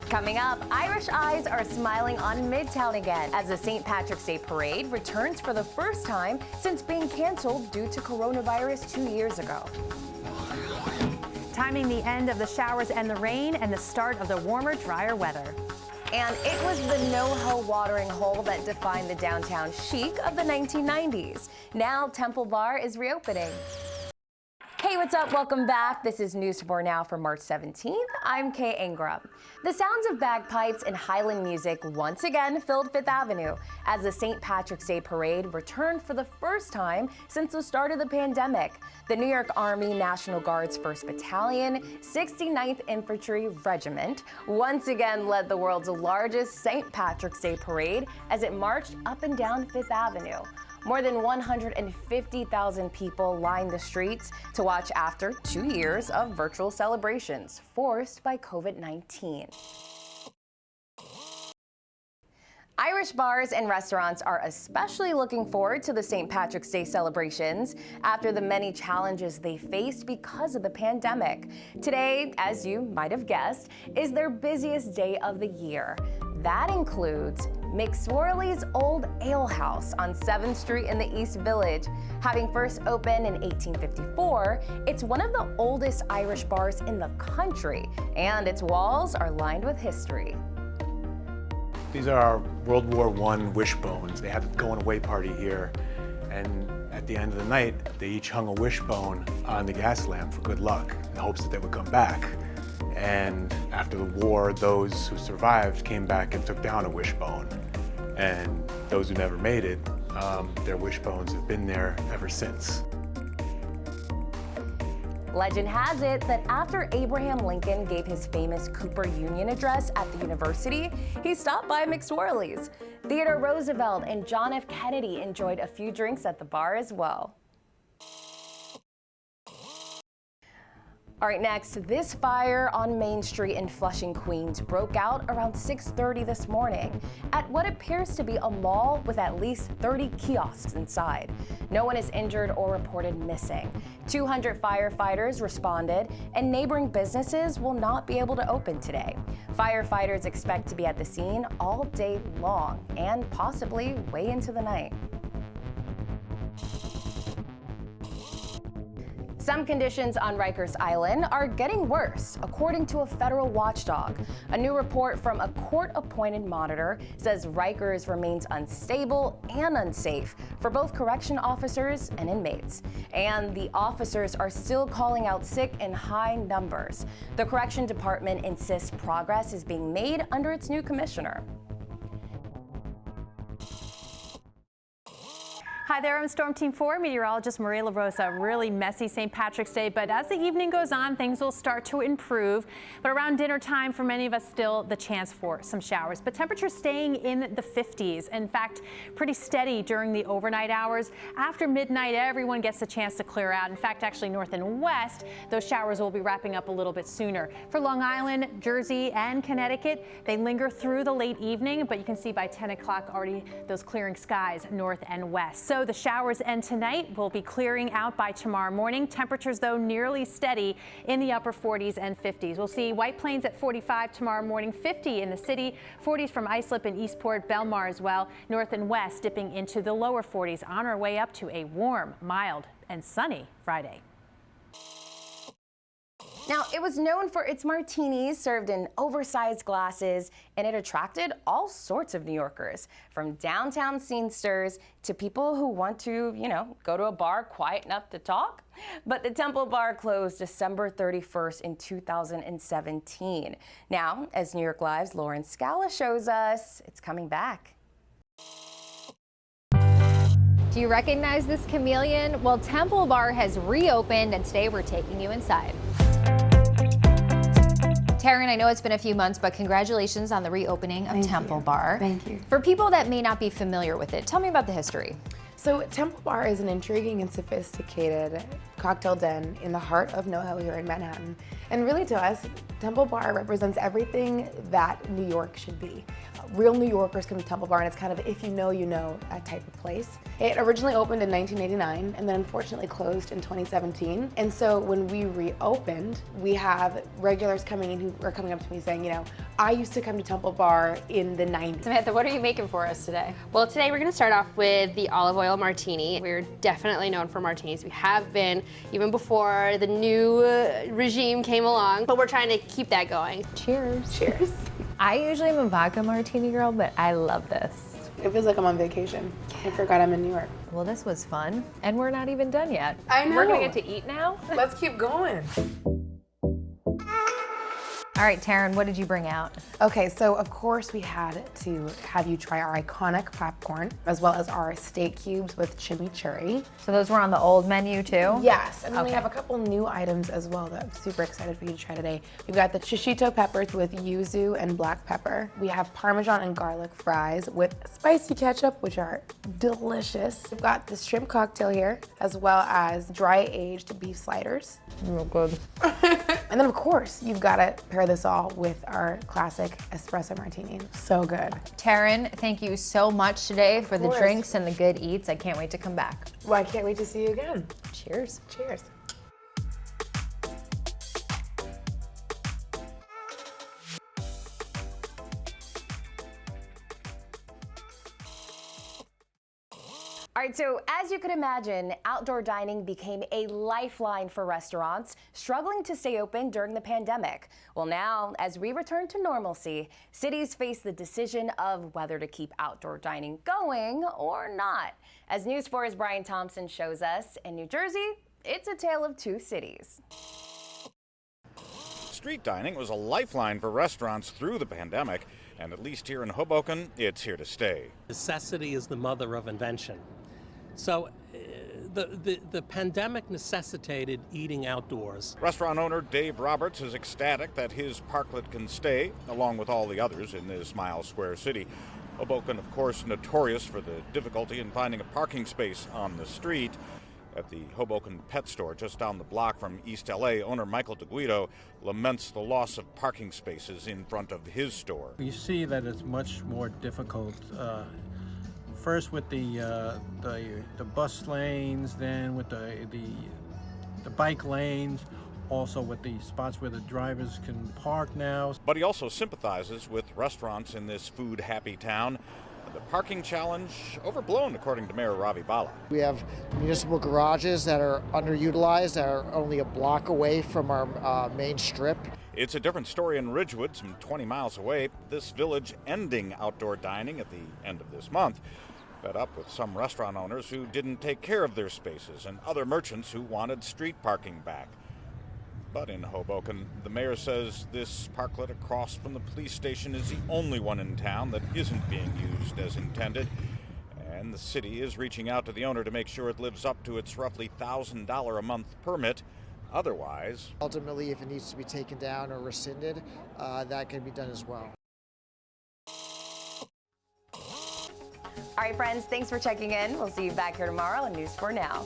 Coming up, Irish eyes are smiling on Midtown again as the St. Patrick's Day Parade returns for the first time since being canceled due to coronavirus 2 years ago. Timing the end of the showers and the rain and the start of the warmer, drier weather. And it was the no-ho watering hole that defined the downtown chic of the 1990s. Now Temple Bar is reopening. Hey, what's up? Welcome back. This is News 4 Now for March 17th. I'm Kay Ingram. The sounds of bagpipes and Highland music once again filled Fifth Avenue as the St. Patrick's Day Parade returned for the first time since the start of the pandemic. The New York Army National Guard's 1st Battalion, 69th Infantry Regiment, once again led the world's largest St. Patrick's Day Parade as it marched up and down Fifth Avenue. More than 150,000 people lined the streets to watch after 2 years of virtual celebrations forced by COVID-19. Irish bars and restaurants are especially looking forward to the St. Patrick's Day celebrations after the many challenges they faced because of the pandemic. Today, as you might have guessed, is their busiest day of the year. That includes McSwirly's Old Ale House on 7th Street in the East Village. Having first opened in 1854, it's one of the oldest Irish bars in the country, and its walls are lined with history. These are our World War I wishbones. They had a going away party here, and at the end of the night, they each hung a wishbone on the gas lamp for good luck in the hopes that they would come back. And after the war, those who survived came back and took down a wishbone. And those who never made it, their wishbones have been there ever since. Legend has it that after Abraham Lincoln gave his famous Cooper Union address at the university, he stopped by McSwirly's. Theodore Roosevelt and John F. Kennedy enjoyed a few drinks at the bar as well. All right, next, this fire on Main Street in Flushing, Queens broke out around 6:30 this morning at what appears to be a mall with at least 30 kiosks inside. No one is injured or reported missing. 200 firefighters responded, and neighboring businesses will not be able to open today. Firefighters expect to be at the scene all day long and possibly way into the night. Some conditions on Rikers Island are getting worse, according to a federal watchdog. A new report from a court-appointed monitor says Rikers remains unstable and unsafe for both correction officers and inmates. And the officers are still calling out sick in high numbers. The correction department insists progress is being made under its new commissioner. Hi there, I'm Storm Team 4 meteorologist Maria LaRosa. Really messy St. Patrick's Day, but as the evening goes on, things will start to improve. But around dinner time, for many of us, still the chance for some showers. But temperatures staying in the 50s. In fact, pretty steady during the overnight hours. After midnight, everyone gets a chance to clear out. In fact, actually north and west, those showers will be wrapping up a little bit sooner. For Long Island, Jersey, and Connecticut, they linger through the late evening, but you can see by 10 o'clock already those clearing skies north and west. So the showers end tonight, will be clearing out by tomorrow morning. Temperatures, though, nearly steady in the upper 40s and 50s. We'll see White Plains at 45 tomorrow morning, 50 in the city, 40s from Islip and Eastport, Belmar as well. North and west dipping into the lower 40s on our way up to a warm, mild, and sunny Friday. Now, it was known for its martinis served in oversized glasses, and it attracted all sorts of New Yorkers, from downtown scenesters to people who want to, go to a bar quiet enough to talk. But the Temple Bar closed December 31st in 2017. Now, as New York Live's Lauren Scala shows us, it's coming back. Do you recognize this chameleon? Well, Temple Bar has reopened, and today we're taking you inside. Taryn, I know it's been a few months, but congratulations on the reopening of Temple Bar. Thank you. For people that may not be familiar with it, tell me about the history. So Temple Bar is an intriguing and sophisticated cocktail den in the heart of NoHo here in Manhattan. And really to us, Temple Bar represents everything that New York should be. Real New Yorkers come to Temple Bar, and it's kind of if you know type of place. It originally opened in 1989 and then unfortunately closed in 2017. And so when we reopened, we have regulars coming in who are coming up to me saying, you know, I used to come to Temple Bar in the 90s. Samantha, what are you making for us today? Well, today we're going to start off with the olive oil martini. We're definitely known for martinis. We have been even before the new regime came along, but we're trying to keep that going. Cheers. Cheers. I usually am a vodka martini girl, but I love this. It feels like I'm on vacation. I forgot I'm in New York. Well, this was fun, and we're not even done yet. I know. We're gonna get to eat now. Let's keep going. All right, Taryn, what did you bring out? Okay, so of course we had to have you try our iconic popcorn, as well as our steak cubes with chimichurri. So those were on the old menu too? Yes, and then we Okay. have a couple new items as well that I'm super excited for you to try today. We've got the shishito peppers with yuzu and black pepper. We have Parmesan and garlic fries with spicy ketchup, which are delicious. We've got the shrimp cocktail here, as well as dry aged beef sliders. Real good. And then of course, you've got to pair this all with our classic espresso martini. So good. Taryn, thank you so much today for the course. drinks and the good eats. I can't wait to come back. Well, I can't wait to see you again. Cheers. Cheers. All right, so as you could imagine, outdoor dining became a lifeline for restaurants struggling to stay open during the pandemic. Well, now, as we return to normalcy, cities face the decision of whether to keep outdoor dining going or not. As News 4's Brian Thompson shows us, in New Jersey, it's a tale of two cities. Street dining was a lifeline for restaurants through the pandemic, and at least here in Hoboken, it's here to stay. Necessity is the mother of invention. So the pandemic necessitated eating outdoors. Restaurant owner Dave Roberts is ecstatic that his parklet can stay, along with all the others in this Mile Square city. Hoboken, of course, notorious for the difficulty in finding a parking space on the street. At the Hoboken Pet Store just down the block from East LA, owner Michael DeGuido laments the loss of parking spaces in front of his store. You see that it's much more difficult. First with the bus lanes, then with the bike lanes, also with the spots where the drivers can park now. But he also sympathizes with restaurants in this food-happy town. The parking challenge overblown, according to Mayor Ravi Bala. We have municipal garages that are underutilized, that are only a block away from our main strip. It's a different story in Ridgewood, some 20 miles away. This village ending outdoor dining at the end of this month. Fed up with some restaurant owners who didn't take care of their spaces and other merchants who wanted street parking back. But in Hoboken, the mayor says this parklet across from the police station is the only one in town that isn't being used as intended. And the city is reaching out to the owner to make sure it lives up to its roughly $1,000 a month permit. Otherwise, Ultimately, if it needs to be taken down or rescinded, that can be done as well. All right, friends, thanks for checking in. We'll see you back here tomorrow on News 4 Now.